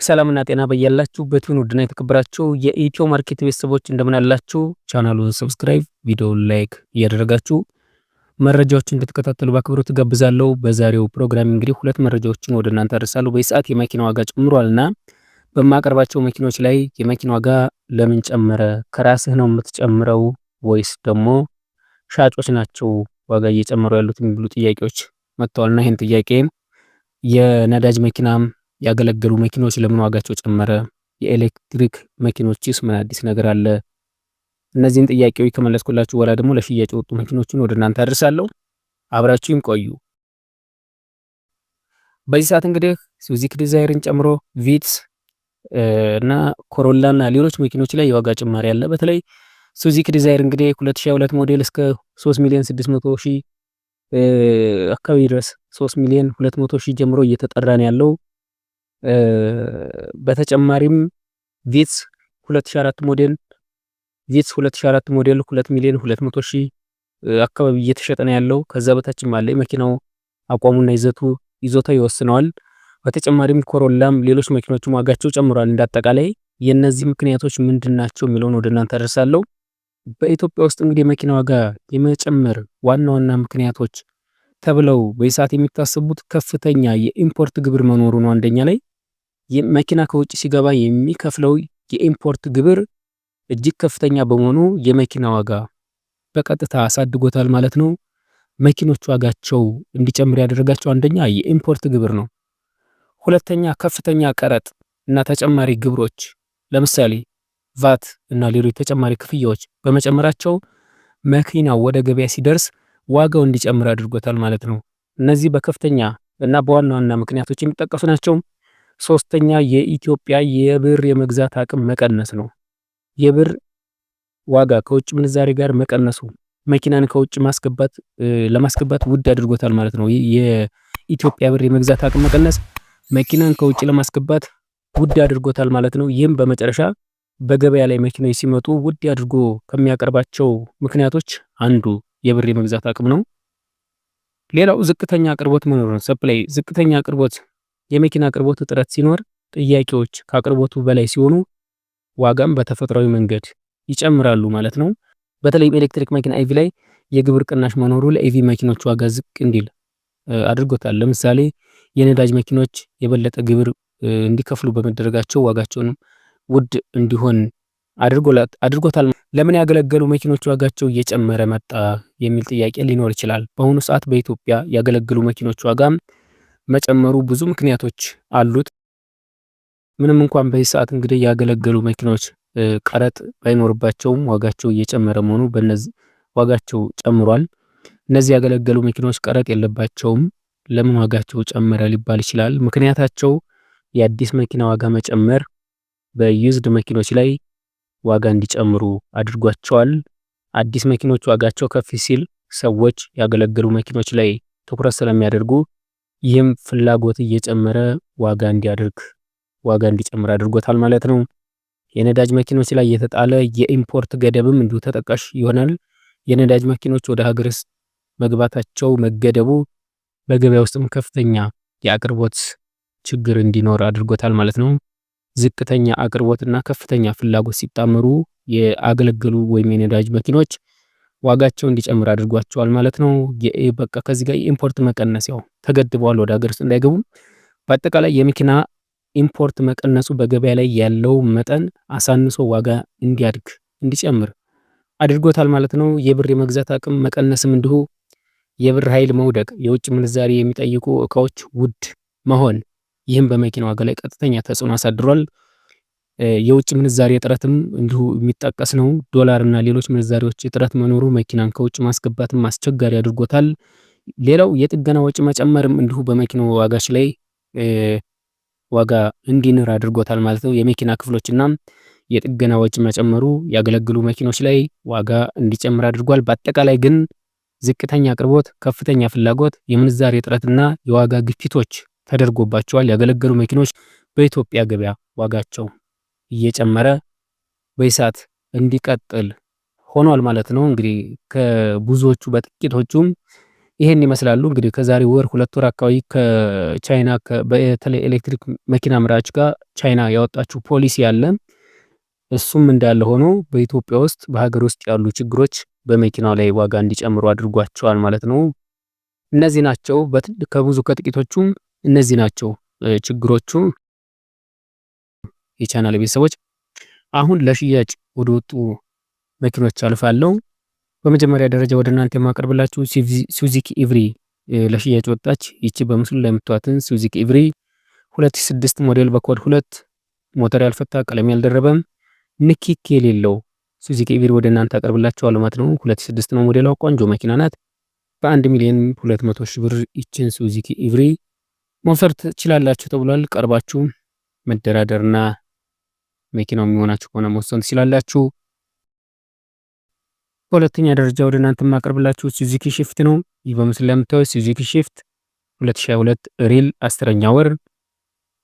ሰላምና ጤና በያላችሁበት ይሁን። ውድና የተከበራችሁ የኢትዮ ማርኬት ቤተሰቦች እንደምን አላችሁ? ቻናሉን ሰብስክራይብ፣ ቪዲዮውን ላይክ እያደረጋችሁ መረጃዎችን እንድትከታተሉ በአክብሮት ጋብዛለሁ። በዛሬው ፕሮግራም እንግዲህ ሁለት መረጃዎችን ወደ እናንተ አደርሳለሁ። በሰዓት የመኪና ዋጋ ጨምሯልና በማቀርባቸው መኪኖች ላይ የመኪና ዋጋ ለምን ጨመረ? ከራስህ ነው የምትጨምረው ወይስ ደግሞ ሻጮች ናቸው ዋጋ እየጨመሩ ያሉት የሚሉ ጥያቄዎች መጥተዋልና ይሄን ጥያቄ የነዳጅ መኪናም ያገለገሉ መኪኖች ለምን ዋጋቸው ጨመረ? የኤሌክትሪክ መኪኖችስ ምን አዲስ ነገር አለ? እነዚህን ጥያቄዎች ከመለስኩላችሁ በኋላ ደግሞ ለሽያጭ የወጡ መኪኖችን ወደ እናንተ አደርሳለሁ። አብራችሁን ቆዩ። በዚህ ሰዓት እንግዲህ ሱዚክ ዲዛይርን ጨምሮ ቪትስ እና ኮሮላ እና ሌሎች መኪኖች ላይ የዋጋ ጭማሪ አለ። በተለይ ሱዚክ ዲዛይር እንግዲህ 2022 ሞዴል እስከ 3,600,000 አካባቢ ድረስ 3,200,000 ጀምሮ እየተጠራ ነው ያለው። በተጨማሪም ቪትስ 2004 ሞዴል 2,200,000 አካባቢ እየተሸጠ ነው ያለው። ከዛ በታችም አለ። መኪናው አቋሙና ይዞታው ይወስነዋል። በተጨማሪም ኮሮላም ሌሎች መኪኖችም ዋጋቸው ጨምሯል። እንዳጠቃላይ የነዚህ ምክንያቶች ምንድናቸው የሚለውን ወደ እናንተ አደርሳለሁ። በኢትዮጵያ ውስጥ እንግዲህ የመኪና ዋጋ የመጨመር ዋና ምክንያቶች ተብለው በሰዓት የሚታሰቡት ከፍተኛ የኢምፖርት ግብር መኖሩ ነው። አንደኛ ላይ መኪና ከውጭ ሲገባ የሚከፍለው የኢምፖርት ግብር እጅግ ከፍተኛ በመሆኑ የመኪና ዋጋ በቀጥታ አሳድጎታል ማለት ነው። መኪኖች ዋጋቸው እንዲጨምር ያደረጋቸው አንደኛ የኢምፖርት ግብር ነው። ሁለተኛ ከፍተኛ ቀረጥ እና ተጨማሪ ግብሮች ለምሳሌ ቫት እና ሌሎች ተጨማሪ ክፍያዎች በመጨመራቸው መኪናው ወደ ገበያ ሲደርስ ዋጋው እንዲጨምር አድርጎታል ማለት ነው። እነዚህ በከፍተኛ እና በዋና ምክንያቶች የሚጠቀሱ ናቸው። ሶስተኛ የኢትዮጵያ የብር የመግዛት አቅም መቀነስ ነው። የብር ዋጋ ከውጭ ምንዛሬ ጋር መቀነሱ መኪናን ከውጭ ለማስገባት ውድ አድርጎታል ማለት ነው። የኢትዮጵያ ብር የመግዛት አቅም መቀነስ መኪናን ከውጭ ለማስገባት ውድ አድርጎታል ማለት ነው። ይህም በመጨረሻ በገበያ ላይ መኪናዎች ሲመጡ ውድ አድርጎ ከሚያቀርባቸው ምክንያቶች አንዱ የብር የመግዛት አቅም ነው። ሌላው ዝቅተኛ አቅርቦት መኖር ነው። ሰፕላይ ዝቅተኛ አቅርቦት የመኪና አቅርቦት እጥረት ሲኖር ጥያቄዎች ከአቅርቦቱ በላይ ሲሆኑ ዋጋም በተፈጥሯዊ መንገድ ይጨምራሉ ማለት ነው። በተለይ ኤሌክትሪክ መኪና ኢቪ ላይ የግብር ቅናሽ መኖሩ ለኢቪ መኪኖች ዋጋ ዝቅ እንዲል አድርጎታል። ለምሳሌ የነዳጅ መኪኖች የበለጠ ግብር እንዲከፍሉ በመደረጋቸው ዋጋቸውን ውድ እንዲሆን አድርጎታል። ለምን ያገለገሉ መኪኖች ዋጋቸው እየጨመረ መጣ የሚል ጥያቄ ሊኖር ይችላል። በአሁኑ ሰዓት በኢትዮጵያ ያገለገሉ መኪኖች ዋጋ መጨመሩ ብዙ ምክንያቶች አሉት። ምንም እንኳን በዚህ ሰዓት እንግዲህ ያገለገሉ መኪኖች ቀረጥ ባይኖርባቸውም ዋጋቸው እየጨመረ መሆኑ በእነዚህ ዋጋቸው ጨምሯል። እነዚህ ያገለገሉ መኪኖች ቀረጥ የለባቸውም። ለምን ዋጋቸው ጨመረ ሊባል ይችላል። ምክንያታቸው የአዲስ መኪና ዋጋ መጨመር በዩዝድ መኪኖች ላይ ዋጋ እንዲጨምሩ አድርጓቸዋል። አዲስ መኪኖች ዋጋቸው ከፍ ሲል ሰዎች ያገለገሉ መኪኖች ላይ ትኩረት ስለሚያደርጉ ይህም ፍላጎት እየጨመረ ዋጋ እንዲጨምር አድርጎታል ማለት ነው። የነዳጅ መኪኖች ላይ የተጣለ የኢምፖርት ገደብም እንዲሁ ተጠቃሽ ይሆናል። የነዳጅ መኪኖች ወደ ሀገር ውስጥ መግባታቸው መገደቡ በገበያ ውስጥም ከፍተኛ የአቅርቦት ችግር እንዲኖር አድርጎታል ማለት ነው። ዝቅተኛ አቅርቦትና ከፍተኛ ፍላጎት ሲጣመሩ የአገለገሉ ወይም የነዳጅ መኪኖች ዋጋቸው እንዲጨምር አድርጓቸዋል ማለት ነው። በቃ ከዚህ ጋር የኢምፖርት መቀነስ ያው ተገድበዋል ወደ ሀገር ውስጥ እንዳይገቡ። በአጠቃላይ የመኪና ኢምፖርት መቀነሱ በገበያ ላይ ያለው መጠን አሳንሶ ዋጋ እንዲጨምር አድርጎታል ማለት ነው። የብር የመግዛት አቅም መቀነስም እንዲሁ የብር ኃይል መውደቅ፣ የውጭ ምንዛሪ የሚጠይቁ እቃዎች ውድ መሆን፣ ይህም በመኪና ዋጋ ላይ ቀጥተኛ ተጽዕኖ አሳድሯል። የውጭ ምንዛሪ እጥረትም እንዲሁ የሚጠቀስ ነው። ዶላር እና ሌሎች ምንዛሪዎች እጥረት መኖሩ መኪናን ከውጭ ማስገባትም አስቸጋሪ አድርጎታል። ሌላው የጥገና ወጪ መጨመርም እንዲሁ በመኪናው ዋጋች ላይ ዋጋ እንዲንር አድርጎታል ማለት ነው። የመኪና ክፍሎችና የጥገና ወጪ መጨመሩ ያገለግሉ መኪኖች ላይ ዋጋ እንዲጨምር አድርጓል። በአጠቃላይ ግን ዝቅተኛ አቅርቦት፣ ከፍተኛ ፍላጎት፣ የምንዛሪ እጥረትና የዋጋ ግፊቶች ተደርጎባቸዋል። ያገለገሉ መኪኖች በኢትዮጵያ ገበያ ዋጋቸው እየጨመረ በይሳት እንዲቀጥል ሆኗል ማለት ነው። እንግዲህ ከብዙዎቹ በጥቂቶቹም ይሄን ይመስላሉ እንግዲህ ከዛሬ ወር 2 ወር አካባቢ ከቻይና በተለይ ኤሌክትሪክ መኪና አምራች ጋር ቻይና ያወጣችው ፖሊሲ አለ። እሱም እንዳለ ሆኖ በኢትዮጵያ ውስጥ በሀገር ውስጥ ያሉ ችግሮች በመኪናው ላይ ዋጋ እንዲጨምሩ አድርጓቸዋል ማለት ነው። እነዚህ ናቸው ከብዙ ከጥቂቶቹ እነዚህ ናቸው ችግሮቹ። የቻናል ቤተሰቦች አሁን ለሽያጭ ወደ ወጡ መኪኖች አልፋለሁ። በመጀመሪያ ደረጃ ወደ እናንተ የማቀርብላችሁ ሱዙኪ ኢቭሪ ለሽያጭ ወጣች። ይቺ በምስሉ ላይ የምታዩትን ሱዙኪ ኢቭሪ 2006 ሞዴል በኮድ 2 ሞተር ያልፈታ ቀለም ያልደረበም ንኪክ የሌለው ሱዙኪ ኢቭሪ ወደ እናንተ አቀርብላችኋለሁ ማለት ነው። 2006 ነው ሞዴሏ። ቆንጆ መኪና ናት። በ1,200,000 ብር ይችን ሱዙኪ ኢቭሪ መውሰድ ትችላላችሁ ተብሏል። ቀርባችሁ መደራደርና መኪናው የሚሆናችሁ ከሆነ መወሰን ትችላላችሁ። በሁለተኛ ደረጃ ወደ እናንተ የማቀርብላችሁ ሱዙኪ ሽፍት ነው። ይህ በምስሉ ላይ የምታዩት ሱዙኪ ሽፍት 2022 ሪል 10ኛ ወር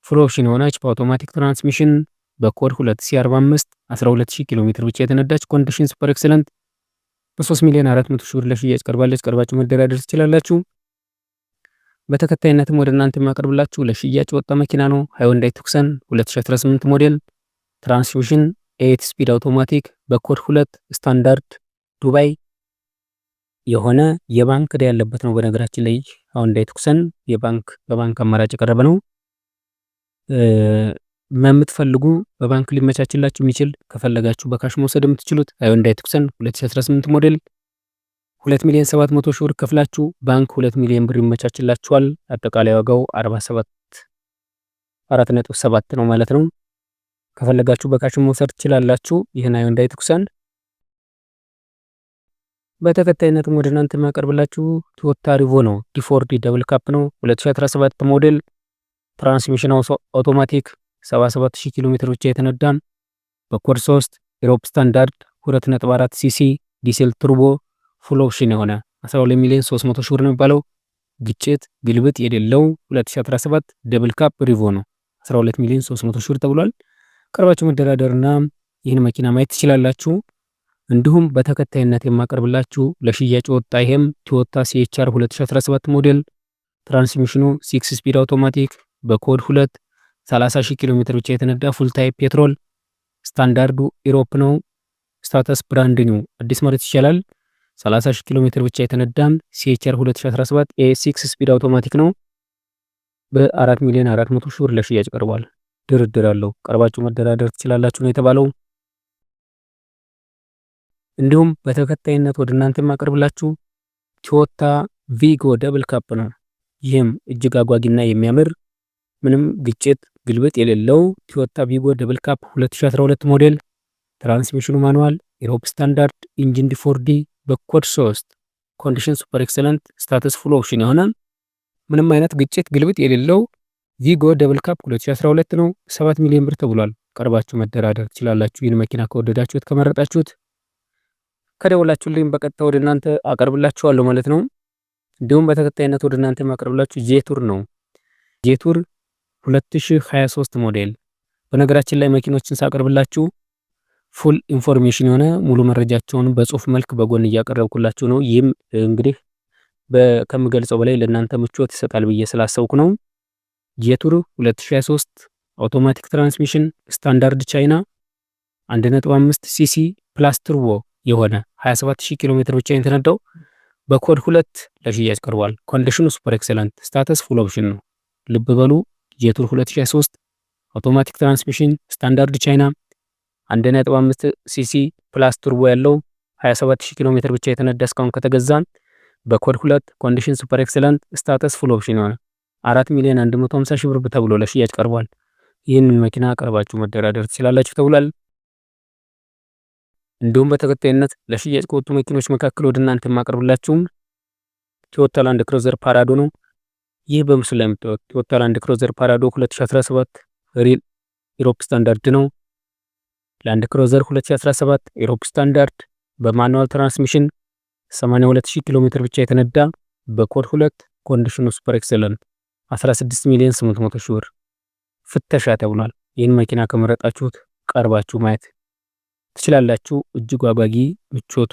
ፉል ኦፕሽን የሆነች በአውቶማቲክ ትራንስሚሽን በኮድ 2C45 12000 ኪሎ ሜትር ብቻ የተነዳች ኮንዲሽን ሱፐር ኤክሰለንት በ3,400,000 ብር ለሽያጭ ቀርባለች። ቀርባችሁ መደራደር ትችላላችሁ። በተከታይነትም ወደ እናንተ የማቀርብላችሁ ለሽያጭ ወጣ መኪና ነው። ሃይወንዳይ ቱክሰን 2018 ሞዴል ትራንስሚሽን 8 ስፒድ አውቶማቲክ በኮድ 2 ስታንዳርድ ዱባይ የሆነ የባንክ ዕዳ ያለበት ነው። በነገራችን ላይ ሃይወንዳይ ቱክሰን በባንክ አማራጭ የቀረበ ነው። የምትፈልጉ በባንክ ሊመቻችላችሁ የሚችል ከፈለጋችሁ በካሽ መውሰድ የምትችሉት ሃይወንዳይ ቱክሰን 2018 ሞዴል 2,700,000 ብር ከፍላችሁ ባንክ 2 ሚሊዮን ብር ይመቻችላችኋል። አጠቃላይ ዋጋው 4.7 ነው ማለት ነው። ከፈለጋችሁ በካሽ መውሰድ ትችላላችሁ ይህን ሃይወንዳይ ቱክሰን። በተከታይነትም ወደ እናንተ የማቀርብላችሁ ቶዮታ ሪቮ ነው። ዲ4ዲ ደብል ካፕ ነው። 2017 ሞዴል ትራንስሚሽን አውቶማቲክ 77,000 ኪሎ ሜትር ብቻ የተነዳን በኮድ 3 ኢሮፕ ስታንዳርድ 2.4 ሲሲ ዲሴል ቱርቦ ፉል ኦፕሽን የሆነ 12,300,000 ብር ነው የሚባለው። ግጭት ግልብጥ የሌለው 2017 ደብል ካፕ ሪቮ ነው። 12,300,000 ብር ተብሏል። ቀርባችሁ መደራደርና ይህን መኪና ማየት ትችላላችሁ። እንዲሁም በተከታይነት የማቀርብላችሁ ለሽያጭ ወጣ ይሄም ቶዮታ ሲኤችአር 2017 ሞዴል ትራንስሚሽኑ 6 ስፒድ አውቶማቲክ በኮድ 2 30,000 ኪሎ ሜትር ብቻ የተነዳ ፉል ታይፕ ፔትሮል ስታንዳርዱ ኢሮፕ ነው። ስታተስ ብራንድ ኒው አዲስ ማለት ይቻላል። 30,000 ኪሎ ሜትር ብቻ የተነዳም ሲኤችአር 2017 ኤ6 ስፒድ አውቶማቲክ ነው። በ4,400,000 ብር ለሽያጭ ቀርቧል። ድርድር አለው። ቀርባችሁ መደራደር ትችላላችሁ ነው የተባለው። እንዲሁም በተከታይነት ወደ እናንተ የማቀርብላችሁ ቶዮታ ቪጎ ደብል ካፕ ነው። ይህም እጅግ አጓጊና የሚያምር ምንም ግጭት ግልብጥ የሌለው ቶዮታ ቪጎ ደብል ካፕ 2012 ሞዴል ትራንስሚሽኑ ማኑዋል ኢሮፕ ስታንዳርድ ኢንጂን ዲ4ዲ በኮድ 3 ኮንዲሽን ሱፐር ኤክሰለንት ስታተስ ፉል ኦፕሽን የሆነ ምንም አይነት ግጭት ግልብጥ የሌለው ቪጎ ደብል ካፕ 2012 ነው። 7 ሚሊዮን ብር ተብሏል። ቀርባችሁ መደራደር ትችላላችሁ። ይህን መኪና ከወደዳችሁት ከመረጣችሁት ከደወላችሁልኝ በቀጥታ ወደ እናንተ አቀርብላችኋለሁ ማለት ነው። እንዲሁም በተከታይነት ወደ እናንተ ማቀርብላችሁ ጄቱር ነው። ጄቱር 2023 ሞዴል። በነገራችን ላይ መኪኖችን ሳቀርብላችሁ ፉል ኢንፎርሜሽን የሆነ ሙሉ መረጃቸውን በጽሁፍ መልክ በጎን እያቀረብኩላችሁ ነው። ይህም እንግዲህ ከምገልጸው በላይ ለእናንተ ምቾት ይሰጣል ብዬ ስላሰብኩ ነው። ጄቱር 2023 አውቶማቲክ ትራንስሚሽን ስታንዳርድ ቻይና 1.5 ሲሲ ፕላስ ቱርቦ የሆነ 27,000 ኪሎ ሜትር ብቻ የተነዳው በኮድ 2 ለሽያጭ ቀርቧል። ኮንዲሽኑ ሱፐር ኤክሰለንት ስታተስ ፉል ኦፕሽን ነው። ልብ በሉ ጄቱር 2023 አውቶማቲክ ትራንስሚሽን ስታንዳርድ ቻይና 1.5 ሲሲ ፕላስ ቱርቦ ያለው 27,000 ኪሎ ሜትር ብቻ የተነዳ እስካሁን ከተገዛ በኮድ 2 ኮንዲሽን ሱፐር ኤክሰለንት ስታተስ ፉል ኦፕሽን ነው። 4,150,000 ብር ተብሎ ለሽያጭ ቀርቧል። ይህንን መኪና ቀርባችሁ መደራደር ትችላላችሁ ተብሏል። እንዲሁም በተከታይነት ለሽያጭ ከወጡ መኪኖች መካከል ወደ እናንተ የማቀርብላችሁ ቶዮታ ላንድ ክሩዘር ፓራዶ ነው። ይህ በምስሉ ላይ የምታዩት ቶዮታ ላንድ ክሩዘር ፓራዶ 2017 ሪል ኢሮፕ ስታንዳርድ ነው። ላንድ ክሩዘር 2017 ኢሮፕ ስታንዳርድ በማኑዋል ትራንስሚሽን 82,000 ኪሎ ሜትር ብቻ የተነዳ በኮድ 2 ኮንዲሽኑ ሱፐር ኤክሰለንት 16,800,000 ብር ፍተሻ ተብሏል። ይህን መኪና ከመረጣችሁት ቀርባችሁ ማየት ትችላላችሁ። እጅግ አጓጊ ምቾቱ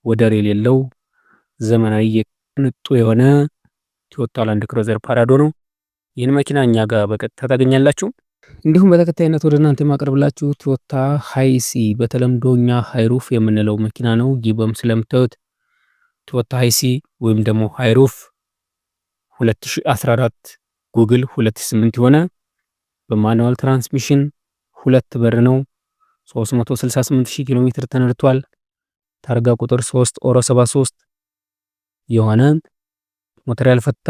ወደር የሌለው ዘመናዊ ቅንጡ የሆነ ቶዮታ ላንድ ክሩዘር ፓራዶ ነው። ይህን መኪና እኛ ጋር በቀጥታ ታገኛላችሁ። እንዲሁም በተከታይነት ወደ እናንተ የማቀርብላችሁ ቶዮታ ሃይሲ በተለምዶ እኛ ሃይሩፍ የምንለው መኪና ነው። ይህ በምስሉ ላይ የምታዩት ቶዮታ ሃይሲ ወይም ደግሞ ሃይሩፍ 2014 ጉግል 2008 የሆነ በማኑዋል ትራንስሚሽን 2 በር ነው። 368000 ኪሎ ሜትር ተነድቷል። ታርጋ ቁጥር 3 ኦሮ 73 የሆነ ሞተር ያልፈታ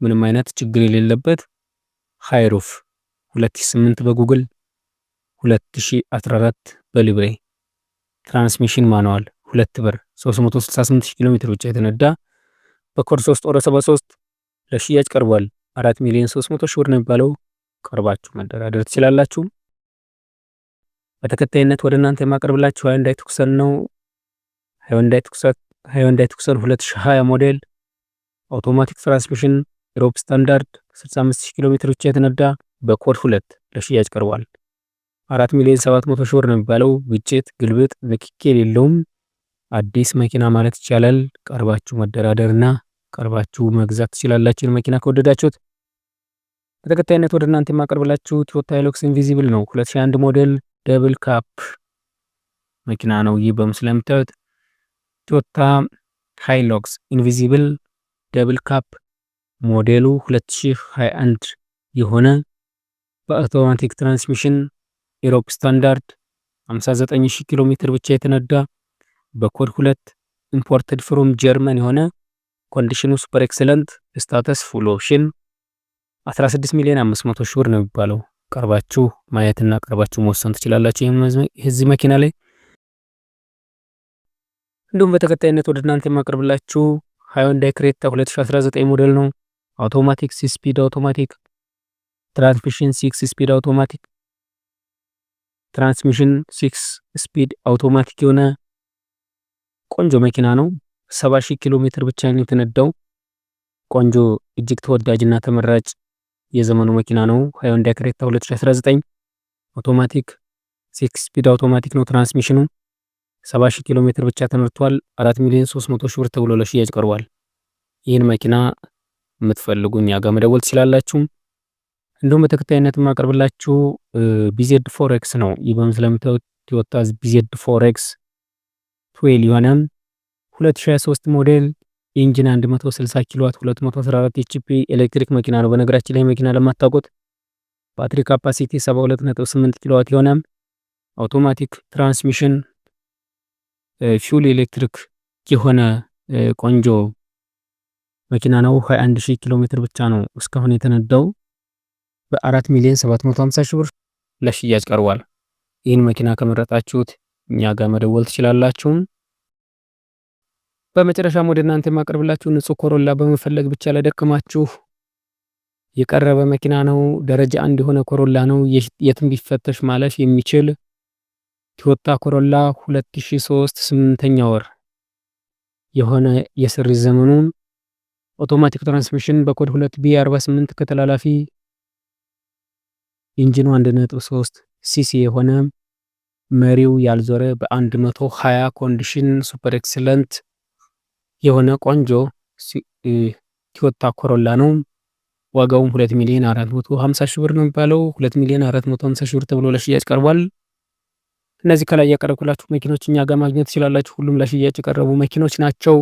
ምንም አይነት ችግር የሌለበት ሃይሩፍ 2008 በጉግል 2014 በሊብሬ ትራንስሚሽን ማኑዋል 2 በር 368000 ኪሎ ሜትር ብቻ የተነዳ በኮድ 3 ኦሮ 73 ለሽያጭ ቀርቧል። 4,300,000 ብር ነው የሚባለው። ቀርባችሁ መደራደር ትችላላችሁ። በተከታይነት ወደ እናንተ የማቀርብላችሁ ሃይንዳይ ቱክሰን ነው። ሃይንዳይ ቱክሰን 2020 ሞዴል አውቶማቲክ ትራንስሚሽን ኢሮፕ ስታንዳርድ 65000 ኪሎ ሜትር ብቻ የተነዳ በኮድ 2 ለሽያጭ ቀርቧል። 4,700,000 ብር ነው የሚባለው። ግጭት፣ ግልብጥ፣ ንክኪ የሌለውም አዲስ መኪና ማለት ይቻላል። ቀርባችሁ መደራደርና ቀርባችሁ መግዛት ትችላላችሁ መኪና ከወደዳችሁት። በተከታይነት ወደ እናንተ የማቀርብላችሁ ቶዮታ ሃይሉክስ ኢንቪዚብል ነው። 2001 ሞዴል ደብል ካፕ መኪና ነው። ይህ በምስሉ ላይ የምታዩት ቶዮታ ሃይሉክስ ኢንቪዚብል ደብል ካፕ ሞዴሉ 2021 የሆነ በአውቶማቲክ ትራንስሚሽን ኢሮፕ ስታንዳርድ 59000 ኪሎ ሜትር ብቻ የተነዳ በኮድ 2 ኢምፖርትድ ፍሮም ጀርመን የሆነ ኮንዲሽኑ ሱፐር ኤክሰለንት ስታተስ ፉል ኦፕሽን 16,500,000 ብር ነው የሚባለው። ቀርባችሁ ማየትና ቀርባችሁ መወሰን ትችላላችሁ የዚህ መኪና ላይ። እንዲሁም በተከታይነት ወደ እናንተ የማቀርብላችሁ ሃይንዳይ ክሬታ 2019 ሞዴል ነው። አውቶማቲክ 6 ስፒድ አውቶማቲክ ትራንስሚሽን 6 ስፒድ አውቶማቲክ ትራንስሚሽን 6 ስፒድ አውቶማቲክ የሆነ ቆንጆ መኪና ነው። 70,000 ኪሎ ሜትር ብቻ ነው የተነዳው። ቆንጆ እጅግ ተወዳጅና ተመራጭ የዘመኑ መኪና ነው። ሃይንዳይ ክሬታ 2019 አውቶማቲክ 6 ስፒድ አውቶማቲክ ነው ትራንስሚሽኑ። 70,000 ኪሎ ሜትር ብቻ ተነድቷል። 4,300,000 ብር ተብሎ ለሽያጭ ቀርቧል። ይህን መኪና የምትፈልጉ እኛ ጋር መደወል ትችላላችሁ። እንዲሁም በተከታይነት የማቀርብላችሁ ቢዜድ ፎሬክስ ነው። ይህ በምስሉ ላይ የምታዩት ቶዮታ ቢዜድ ፎሬክስ 12 የሆነ 2023 ሞዴል ኢንጂን 160 ኪሎዋት 214 ኤችፒ ኤሌክትሪክ መኪና ነው። በነገራችን ላይ መኪና ለማታውቁት ባትሪ ካፓሲቲ 72.8 ኪሎዋት የሆነ አውቶማቲክ ትራንስሚሽን ፊውል ኤሌክትሪክ የሆነ ቆንጆ መኪና ነው። 21,000 ኪሎ ሜትር ብቻ ነው እስካሁን የተነዳው። በ4,750,000 ብር ለሽያጭ ቀርቧል። ይህን መኪና ከመረጣችሁት እኛ ጋር መደወል ትችላላችሁ። በመጨረሻም ወደ እናንተ የማቀርብላችሁ ንጹህ ኮሮላ በመፈለግ ብቻ ለደከማችሁ የቀረበ መኪና ነው። ደረጃ 1 የሆነ ኮሮላ ነው። የትም ቢፈተሽ ማለፍ የሚችል ቶዮታ ኮሮላ 2003 8ኛ ወር የሆነ የስሪት ዘመኑን አውቶማቲክ ትራንስሚሽን በኮድ 2 B48 ከተላላፊ ኢንጂኑ 1.3 ሲሲ የሆነ መሪው ያልዞረ በ120 ኮንዲሽን ሱፐር ኤክሰለንት የሆነ ቆንጆ ቶዮታ ኮሮላ ነው። ዋጋውም 2,450,000 ብር ነው የሚባለው። 2,450,000 ብር ተብሎ ለሽያጭ ቀርቧል። እነዚህ ከላይ ያቀረብኩላችሁ መኪኖች እኛ ጋር ማግኘት ትችላላችሁ። ሁሉም ለሽያጭ የቀረቡ መኪኖች ናቸው።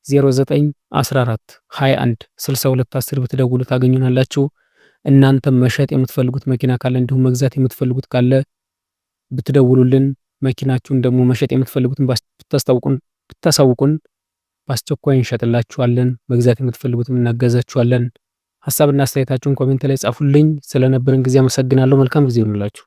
0914 21 62 10 ብትደውሉ ታገኙናላችሁ። እናንተም መሸጥ የምትፈልጉት መኪና ካለ እንዲሁም መግዛት የምትፈልጉት ካለ ብትደውሉልን፣ መኪናችሁን ደግሞ መሸጥ የምትፈልጉትን ብታሳውቁን በአስቸኳይ እንሸጥላችኋለን። መግዛት የምትፈልጉትን እናገዛችኋለን። ሐሳብና አስተያየታችሁን ኮሜንት ላይ ጻፉልኝ። ስለነበረን ጊዜ አመሰግናለሁ። መልካም ጊዜ ይሁንላችሁ።